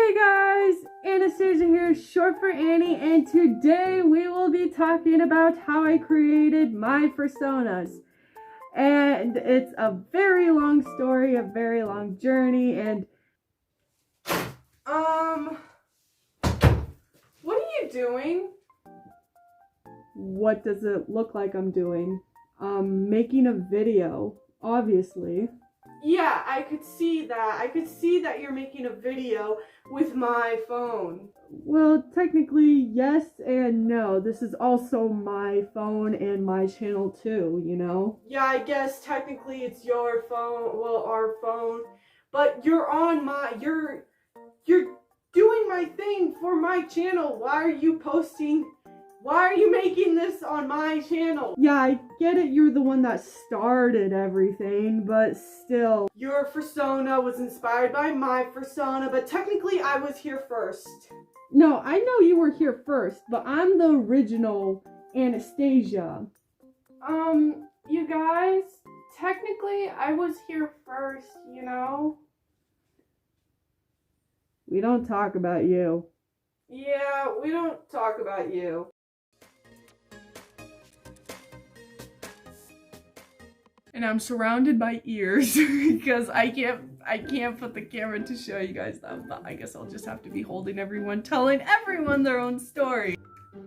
Hey guys, Anastasia here, short for Annie, and today we will be talking about how I created my personas. And it's a very long story, a very long journey, and what are you doing? What does it look like I'm doing? Making a video, obviously. Yeah, I could see that. I could see that you're making a video with my phone. Well, technically, yes and no. This is also my phone and my channel too, you know? Yeah, I guess technically it's your phone, well, our phone. But you're on you're doing my thing for my channel. Why are you making this on my channel? Yeah, I get it, you're the one that started everything, but still. Your persona was inspired by my persona, but technically I was here first. No, I know you were here first, but I'm the original Anastasia. You guys, technically I was here first, you know? We don't talk about you. Yeah, we don't talk about you. And I'm surrounded by ears because I can't put the camera to show you guys that, but I guess I'll just have to be holding everyone, telling everyone their own story.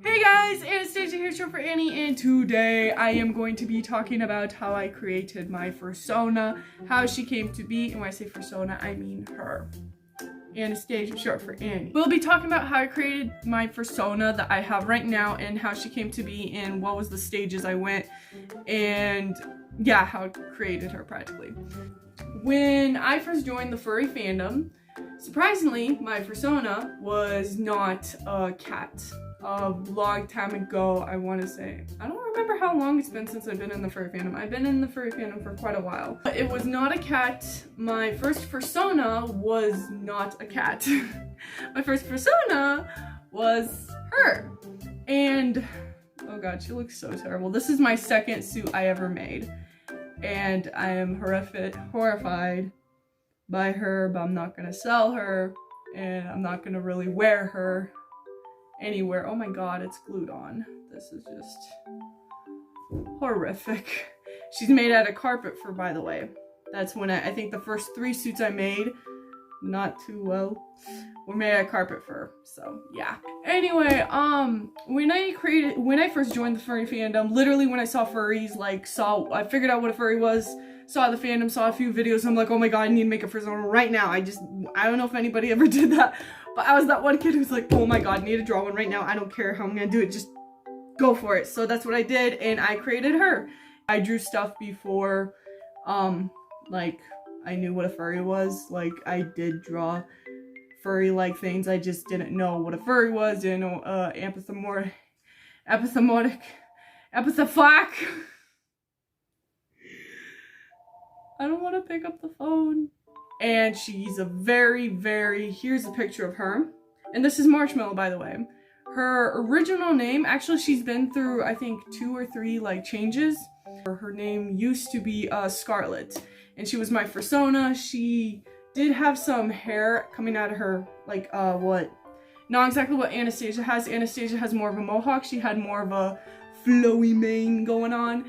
Hey guys, Anastasia here, short for Annie, and today I am going to be talking about how I created my persona, how she came to be, and when I say persona, I mean her. Anastasia, short for Annie. We'll be talking about how I created my persona that I have right now and how she came to be and what was the stages I went, and yeah, how I created her practically. When I first joined the furry fandom, surprisingly, my persona was not a cat. A long time ago, I want to say. I don't remember how long it's been since I've been in the furry fandom. I've been in the furry fandom for quite a while. But it was not a cat. My first persona was not a cat. My first persona was her. And, oh god, she looks so terrible. This is my second suit I ever made. And I am horrified by her, but I'm not gonna sell her. And I'm not gonna really wear her anywhere. Oh my god, it's glued on. This is just horrific. She's made out of carpet fur, by the way. That's when I think the first 3 suits I made, not too well, were made out of carpet fur. So yeah. Anyway, when I first joined the furry fandom, literally when I saw furries, I figured out what a furry was, saw the fandom, saw a few videos, I'm like, oh my god, I need to make a persona right now. I don't know if anybody ever did that, but I was that one kid who's like, oh my god, I need to draw one right now. I don't care how I'm gonna do it, just go for it. So that's what I did, and I created her. I drew stuff before, I knew what a furry was. Like, I did draw furry-like things. I just didn't know what a furry was. Didn't know, epithamonic, I don't want to pick up the phone. And she's a here's a picture of her. And this is Marshmallow, by the way. Her original name, actually she's been through, I think, 2 or 3, changes. Her name used to be, Scarlet. And she was my persona. She did have some hair coming out of her, not exactly what Anastasia has. Anastasia has more of a mohawk. She had more of a flowy mane going on.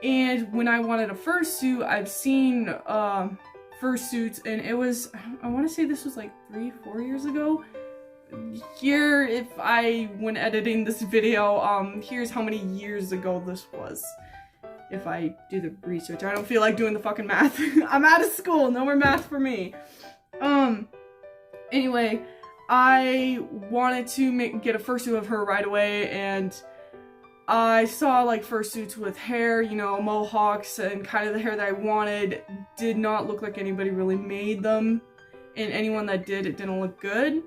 And when I wanted a fursuit, I've seen fursuits, and it was, I want to say this was 3-4 years ago. Here, when editing this video, here's how many years ago this was. If I do the research. I don't feel like doing the fucking math. I'm out of school. No more math for me. Anyway, I wanted to get a fursuit of her right away, and I saw fursuits with hair, you know, mohawks, and kind of the hair that I wanted. Did not look like anybody really made them, and anyone that did, it didn't look good.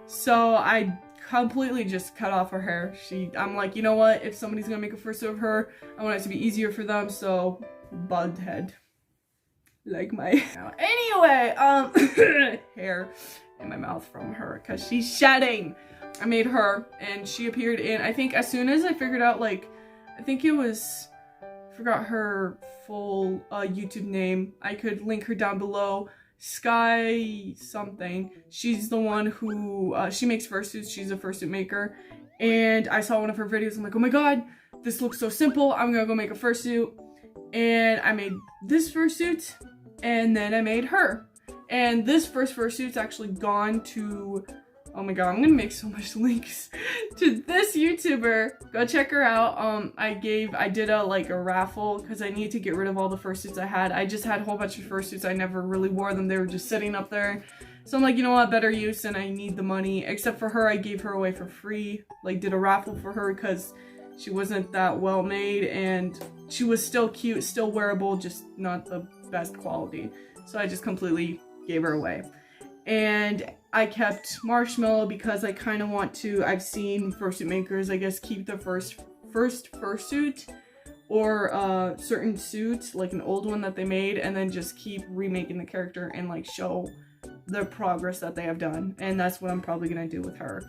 So I completely just cut off her hair. I'm like, you know what, if somebody's gonna make a fursuit of her, I want it to be easier for them, so bald head. Like my anyway, hair in my mouth from her because she's shedding. I made her, and she appeared in, I think as soon as I figured out, I think it was, I forgot her full YouTube name. I could link her down below. Sky something. She's the one who, she makes fursuits. She's a fursuit maker. And I saw one of her videos. I'm like, oh my god, this looks so simple. I'm gonna go make a fursuit. And I made this fursuit. And then I made her. And this first fursuit's actually gone to, oh my god, I'm gonna make so much links to this YouTuber. Go check her out. I did a raffle because I need to get rid of all the fursuits I had. I just had a whole bunch of fursuits. I never really wore them. They were just sitting up there. So I'm like, you know what, better use, and I need the money. Except for her, I gave her away for free. Like, did a raffle for her because she wasn't that well made and she was still cute, still wearable, just not the best quality. So I just completely gave her away. And I kept Marshmallow because I kind of want to, I've seen fursuit makers, I guess, keep the first fursuit or certain suit, like an old one that they made, and then just keep remaking the character and like show the progress that they have done. And that's what I'm probably gonna do with her.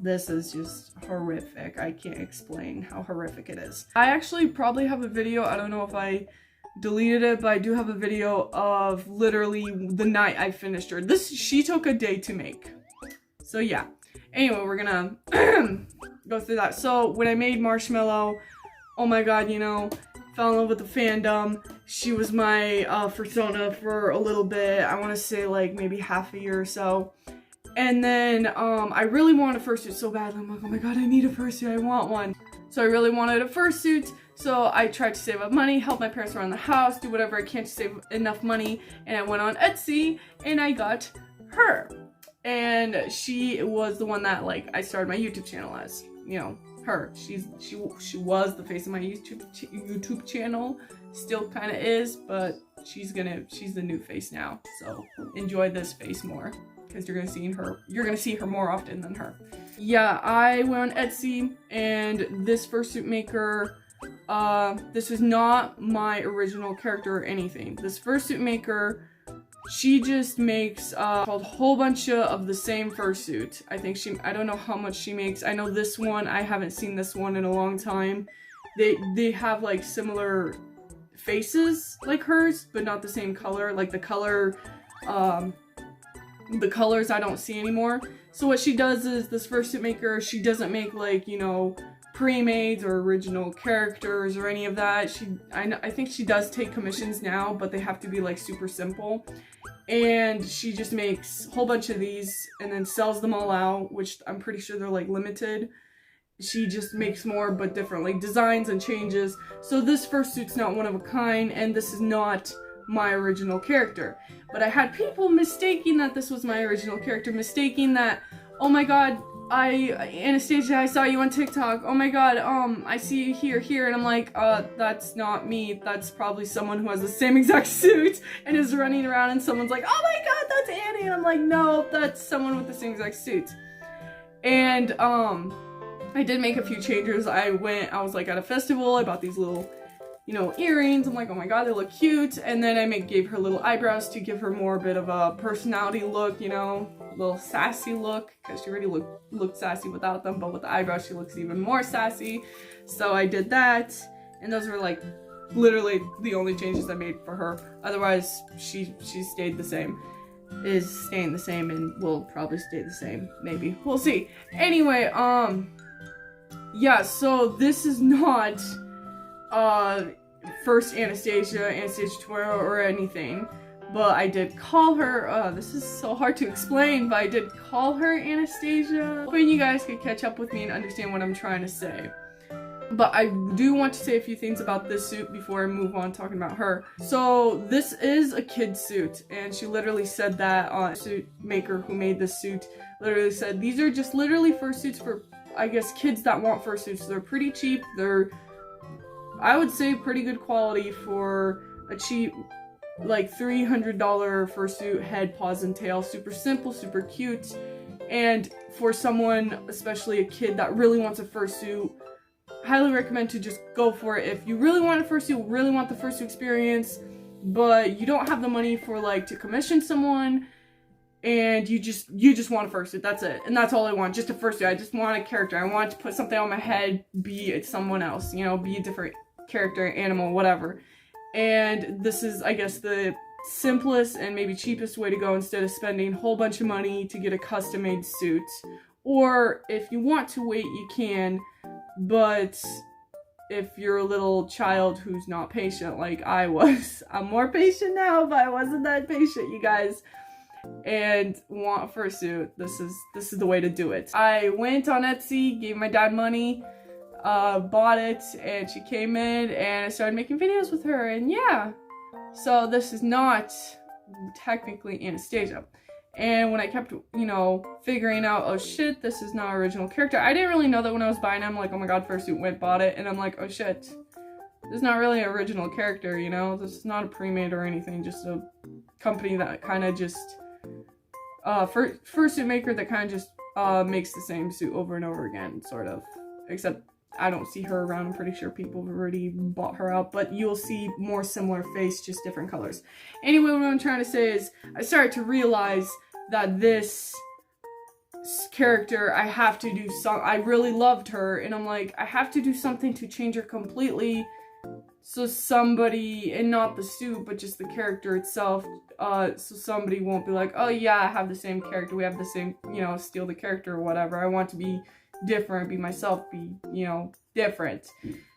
This is just horrific. I can't explain how horrific it is. I actually probably have a video, I don't know if I deleted it, but I do have a video of literally the night I finished her. She took a day to make. So yeah. Anyway, we're gonna go through that. So when I made Marshmallow, oh my god, you know, fell in love with the fandom. She was my persona for a little bit. I want to say like maybe half a year or so. And then I really wanted a fursuit so badly. I'm like, oh my god, I need a fursuit. I want one. So I really wanted a fursuit. So I tried to save up money, help my parents around the house, do whatever I can to save enough money. And I went on Etsy and I got her. And she was the one that like I started my YouTube channel as, you know, her. She was the face of my YouTube channel. Still kind of is, but she's the new face now. So enjoy this face more, because you're gonna see her more often than her. Yeah, I went on Etsy, and this fursuit maker, this is not my original character or anything. This fursuit maker, she just makes called a whole bunch of the same fursuit. I don't know how much she makes. I know this one, I haven't seen this one in a long time. They have like similar faces like hers, but not the same color. Like the colors I don't see anymore. So what she does is, this fursuit maker, she doesn't make like, you know, pre-mades or original characters or any of that. I think she does take commissions now, but they have to be like super simple. And she just makes a whole bunch of these and then sells them all out, which I'm pretty sure they're like limited. She just makes more but different like designs and changes. So this fursuit's not one of a kind, and this is not my original character. But I had people mistaking that this was my original character, mistaking that, oh my god, Anastasia, I saw you on TikTok. Oh my god, I see you here, and I'm like, that's not me. That's probably someone who has the same exact suit and is running around, and someone's like, oh my god, that's Annie, and I'm like, no, that's someone with the same exact suit. And, I did make a few changes. I was like at a festival, I bought these little, you know, earrings. I'm like, oh my god, they look cute. And then I gave her little eyebrows to give her more a bit of a personality look, you know, a little sassy look, because she already looked sassy without them, but with the eyebrows she looks even more sassy. So I did that, and those were like literally the only changes I made for her. Otherwise, she stayed the same. Is staying the same and will probably stay the same. Maybe. We'll see. Anyway, yeah, so this is not first Anastasia tomorrow or anything, but I did call her, this is so hard to explain, but I did call her Anastasia. Hoping you guys could catch up with me and understand what I'm trying to say. But I do want to say a few things about this suit before I move on talking about her. So this is a kid's suit, and she literally said that, suit maker who made this suit literally said, these are just literally fursuits for, I guess, kids that want fursuits. They're pretty cheap. They're, I would say, pretty good quality for a cheap, like $300 fursuit, head, paws, and tail. Super simple, super cute. And for someone, especially a kid that really wants a fursuit, highly recommend to just go for it. If you really want a fursuit, really want the fursuit experience, but you don't have the money for like to commission someone, and you just want a fursuit, that's it. And that's all I want, just a fursuit. I just want a character. I want to put something on my head, be it someone else, you know, be a different character, animal, whatever. And this is, I guess, the simplest and maybe cheapest way to go instead of spending a whole bunch of money to get a custom made suit. Or if you want to wait, you can, but if you're a little child who's not patient like I was, I'm more patient now, but I wasn't that patient, you guys, and want a fursuit, this is the way to do it. I went on Etsy, gave my dad money, bought it, and she came in and I started making videos with her, and yeah. So this is not technically Anastasia. And when I kept, you know, figuring out, oh shit, this is not original character. I didn't really know that when I was buying it. I'm like, oh my god, Fursuit, went, bought it. And I'm like, oh shit, this is not really an original character, you know? This is not a pre-made or anything, just a company that kind of just, fursuit maker that kind of just, makes the same suit over and over again, sort of. Except I don't see her around. I'm pretty sure people have already bought her out, but you'll see more similar face, just different colors. Anyway, what I'm trying to say is I started to realize that this character, I have to do I really loved her, and I'm like, I have to do something to change her completely, so somebody, and not the suit, but just the character itself, so somebody won't be like, oh yeah, I have the same character, we have the same, you know, steal the character or whatever. I want to be different, be myself, be, you know, different.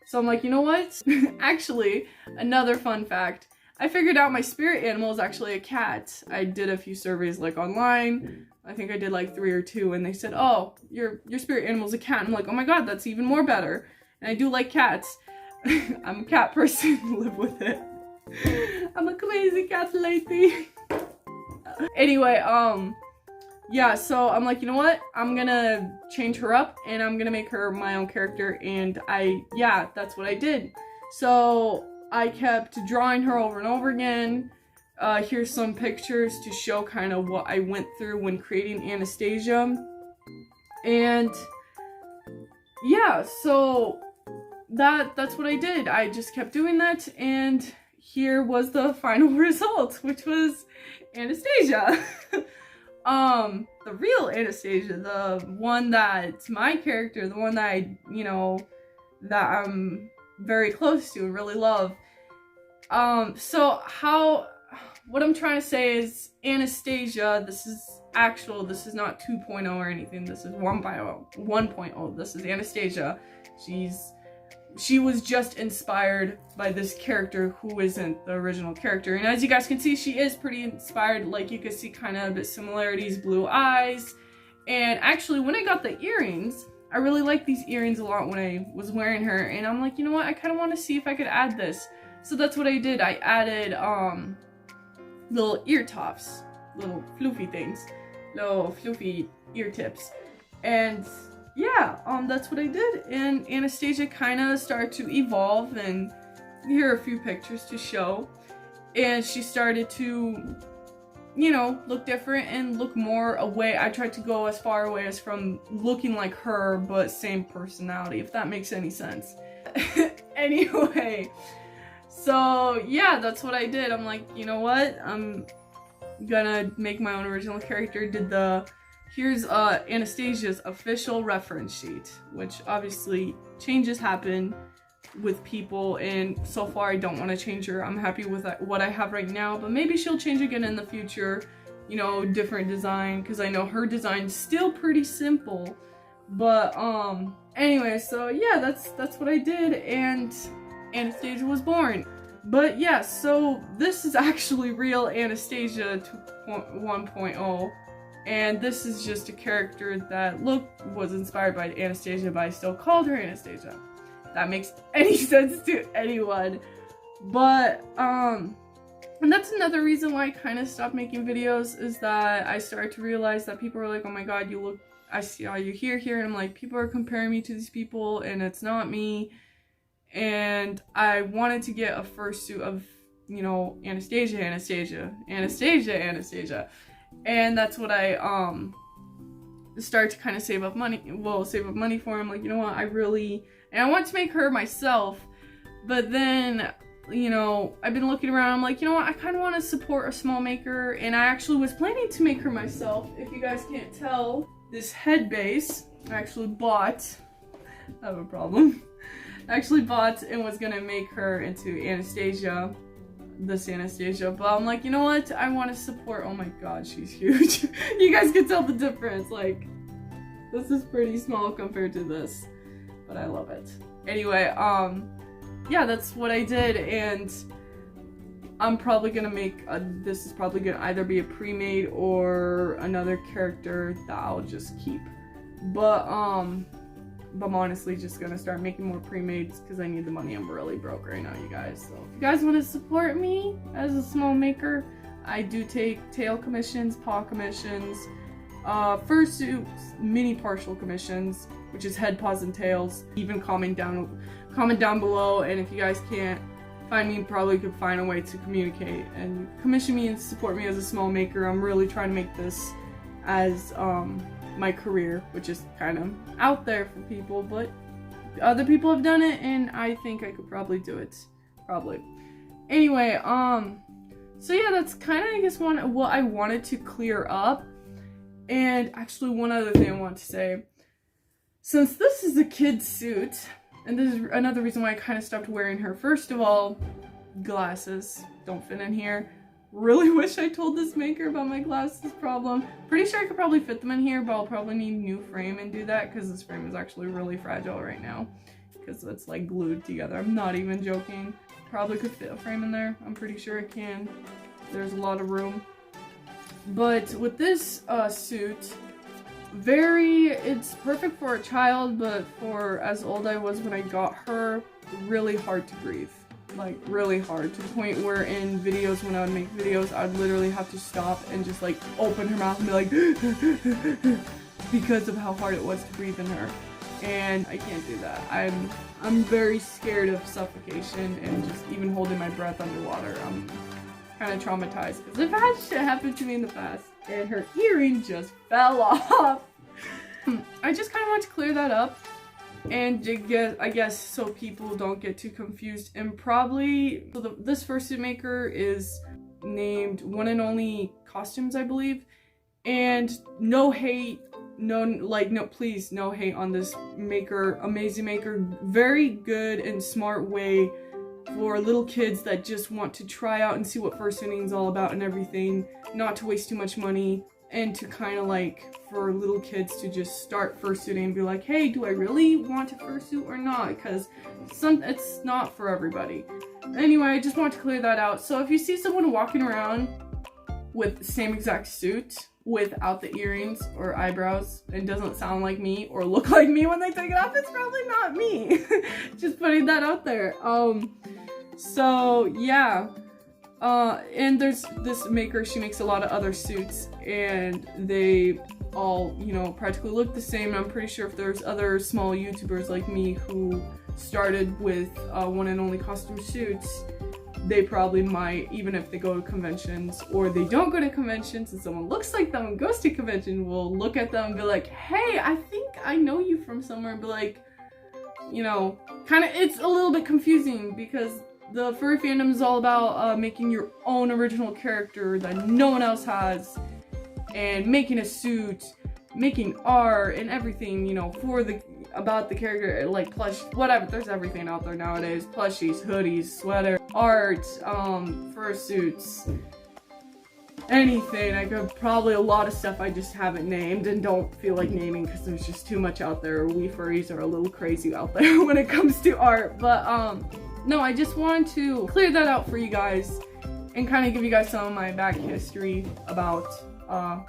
So I'm like, you know what? Actually, another fun fact, I figured out my spirit animal is actually a cat. I did a few surveys like online. I think I did like 3 or 2, and they said, oh, your spirit animal is a cat. I'm like, oh my god, that's even more better. And I do like cats. I'm a cat person, live with it. I'm a crazy cat lady. Anyway, yeah, so I'm like, you know what? I'm gonna change her up and I'm gonna make her my own character, and yeah, that's what I did. So I kept drawing her over and over again. Here's some pictures to show kind of what I went through when creating Anastasia. And yeah, so that's what I did. I just kept doing that, and here was the final result, which was Anastasia. The real Anastasia, the one that's my character, the one that I, you know, that I'm very close to and really love. So what I'm trying to say is Anastasia, this is not 2.0 or anything, this is 1.0. This is Anastasia. She was just inspired by this character who isn't the original character. And as you guys can see, she is pretty inspired. Like, you can see kind of a bit similarities, blue eyes. And actually, when I got the earrings, I really liked these earrings a lot when I was wearing her. And I'm like, you know what? I kind of want to see if I could add this. So that's what I did. I added little ear tops, little floofy things, little floofy ear tips. And yeah, that's what I did, and Anastasia kind of started to evolve, and here are a few pictures to show, and she started to, you know, look different and look more away. I tried to go as far away as from looking like her, but same personality, if that makes any sense. Anyway, so yeah, that's what I did. I'm like, you know what, I'm gonna make my own original character. Here's Anastasia's official reference sheet, which obviously changes happen with people, and so far I don't want to change her. I'm happy with what I have right now, but maybe she'll change again in the future, you know, different design, because I know her design's still pretty simple. But anyway, so yeah, that's what I did, and Anastasia was born. But yeah, so this is actually real Anastasia 1.0. And this is just a character that was inspired by Anastasia, but I still called her Anastasia. If that makes any sense to anyone. But, and that's another reason why I kind of stopped making videos, is that I started to realize that people are like, oh my god, I see all you here, and I'm like, people are comparing me to these people, and it's not me. And I wanted to get a fursuit of, you know, Anastasia. And that's what I started to kind of save up money for. I'm like, you know what, I want to make her myself, but then, you know, I've been looking around, I'm like, you know what, I kind of want to support a small maker, and I actually was planning to make her myself. If you guys can't tell, this head base I actually bought, I have a problem, I actually bought and was gonna make her into Anastasia. this Anastasia, but I'm like, you know what? I want to support. Oh my god, she's huge. You guys can tell the difference. Like, this is pretty small compared to this, but I love it. Anyway, yeah, that's what I did, and I'm probably gonna make this is probably gonna either be a pre-made or another character that I'll just keep. But I'm honestly just gonna start making more pre-mades because I need the money. I'm really broke right now, you guys. So if you guys want to support me as a small maker, I do take tail commissions, paw commissions, fursuit mini partial commissions, which is head, paws, and tails. Even comment down below, and if you guys can't find me, probably could find a way to communicate and commission me and support me as a small maker. I'm really trying to make this as my career, which is kind of out there for people, but other people have done it, and I think I could probably do it. Probably. Anyway, so yeah, that's kind of, I guess, what I wanted to clear up. And actually, one other thing I want to say. Since this is a kid's suit, and this is another reason why I kind of stopped wearing her. First of all, glasses don't fit in here. Really wish I told this maker about my glasses problem. Pretty sure I could probably fit them in here, but I'll probably need a new frame and do that because this frame is actually really fragile right now because it's like glued together. I'm not even joking. Probably could fit a frame in there. I'm pretty sure it can. There's a lot of room. But with this suit, it's perfect for a child, but for as old I was when I got her, really hard to breathe. Like, really hard, to the point where in videos, when I would make videos, I'd literally have to stop and just like open her mouth and be like because of how hard it was to breathe in her. And I can't do that. I'm very scared of suffocation and just even holding my breath underwater. I'm kind of traumatized because I've had shit happen to me in the past, and her earring just fell off. I just kind of want to clear that up, and I guess so people don't get too confused. And probably this fursuit maker is named One and Only Costumes, I believe. And no hate, please, no hate on this maker, amazing maker, very good and smart way for little kids that just want to try out and see what fursuiting is all about and everything, not to waste too much money, and to kind of like for little kids to just start fursuiting and be like, hey, do I really want to fursuit or not? Because it's not for everybody. Anyway, I just want to clear that out. So if you see someone walking around with the same exact suit without the earrings or eyebrows and doesn't sound like me or look like me when they take it off, it's probably not me. Just putting that out there. So yeah. And there's this maker, she makes a lot of other suits, and they all, you know, practically look the same. I'm pretty sure if there's other small YouTubers like me who started with One and Only Costume suits, they probably might, even if they go to conventions or they don't go to conventions and someone looks like them and goes to convention, will look at them and be like, hey, I think I know you from somewhere, and be like, you know, kind of, it's a little bit confusing because the furry fandom is all about making your own original character that no one else has, and making a suit, making art and everything, you know, about the character, like plush, whatever. There's everything out there nowadays: plushies, hoodies, sweater, art, fursuits, anything. I could probably a lot of stuff I just haven't named and don't feel like naming because there's just too much out there. We furries are a little crazy out there when it comes to art, but no, I just wanted to clear that out for you guys and kind of give you guys some of my back history about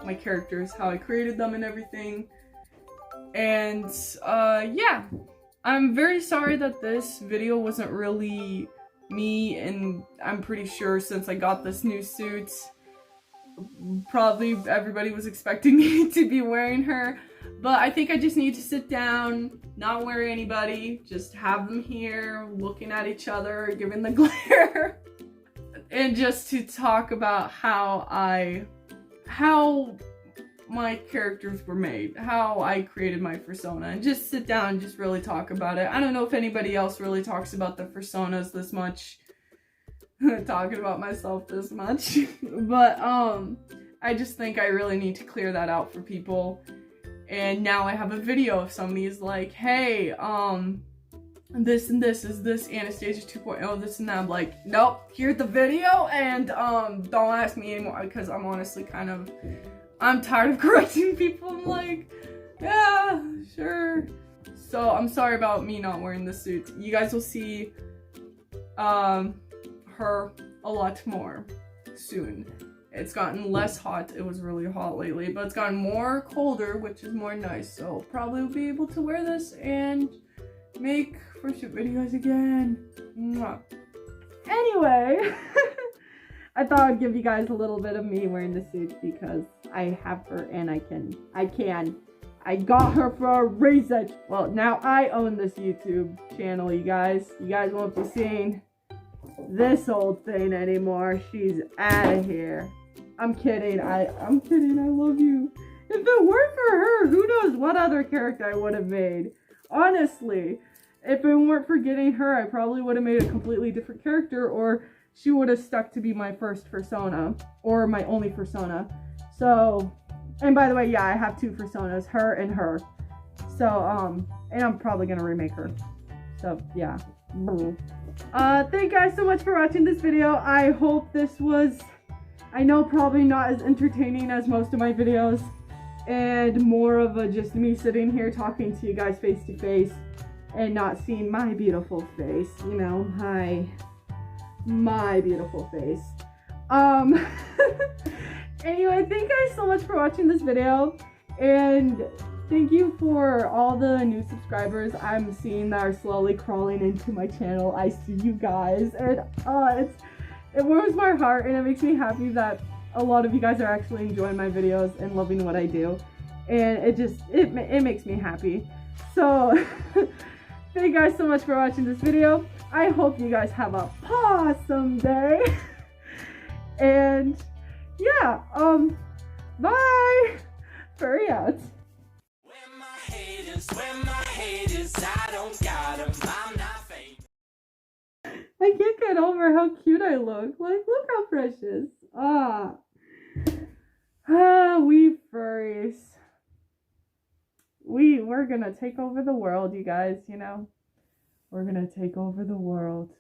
my characters, how I created them and everything. And yeah, I'm very sorry that this video wasn't really me, and I'm pretty sure since I got this new suit, probably everybody was expecting me to be wearing her. But I think I just need to sit down, not wear anybody, just have them here, looking at each other, giving the glare, and just to talk about how my characters were made, how I created my persona, and just sit down and just really talk about it. I don't know if anybody else really talks about the personas this much, talking about myself this much, but I just think I really need to clear that out for people. And now I have a video if somebody's like, hey, this and this is this Anastasia 2.0, this and that. I'm like, nope, here's the video, and don't ask me anymore, because I'm honestly I'm tired of correcting people. I'm like, yeah, sure. So I'm sorry about me not wearing the suit. You guys will see her a lot more soon. It's gotten less hot. It was really hot lately, but it's gotten more colder, which is more nice. So probably will be able to wear this and make Fursuit videos again. Mwah. Anyway, I thought I'd give you guys a little bit of me wearing the suit because I have her and I got her for a reason. Well, now I own this YouTube channel, you guys. You guys won't be seeing this old thing anymore. She's out of here. I'm kidding. I'm kidding. I love you. If it weren't for her, who knows what other character I would have made. Honestly, if it weren't for getting her, I probably would have made a completely different character, or she would have stuck to be my first persona, or my only persona. So, and by the way, yeah, I have two personas, her and her. So, and I'm probably gonna remake her. So, yeah. Thank you guys so much for watching this video. I hope this was, I know, probably not as entertaining as most of my videos, and more of a just me sitting here talking to you guys face to face and not seeing my beautiful face, you know, my beautiful face. Anyway, thank you guys so much for watching this video, and thank you for all the new subscribers I'm seeing that are slowly crawling into my channel. I see you guys, and it warms my heart, and it makes me happy that a lot of you guys are actually enjoying my videos and loving what I do, and it makes me happy. So thank you guys so much for watching this video. I hope you guys have a awesome day. And yeah, bye. Furry out. Where my haters, I don't got 'em, I'm not famous. I can't get over how cute I look. Like, look how precious. We furries. We're gonna take over the world, you guys, you know? We're gonna take over the world.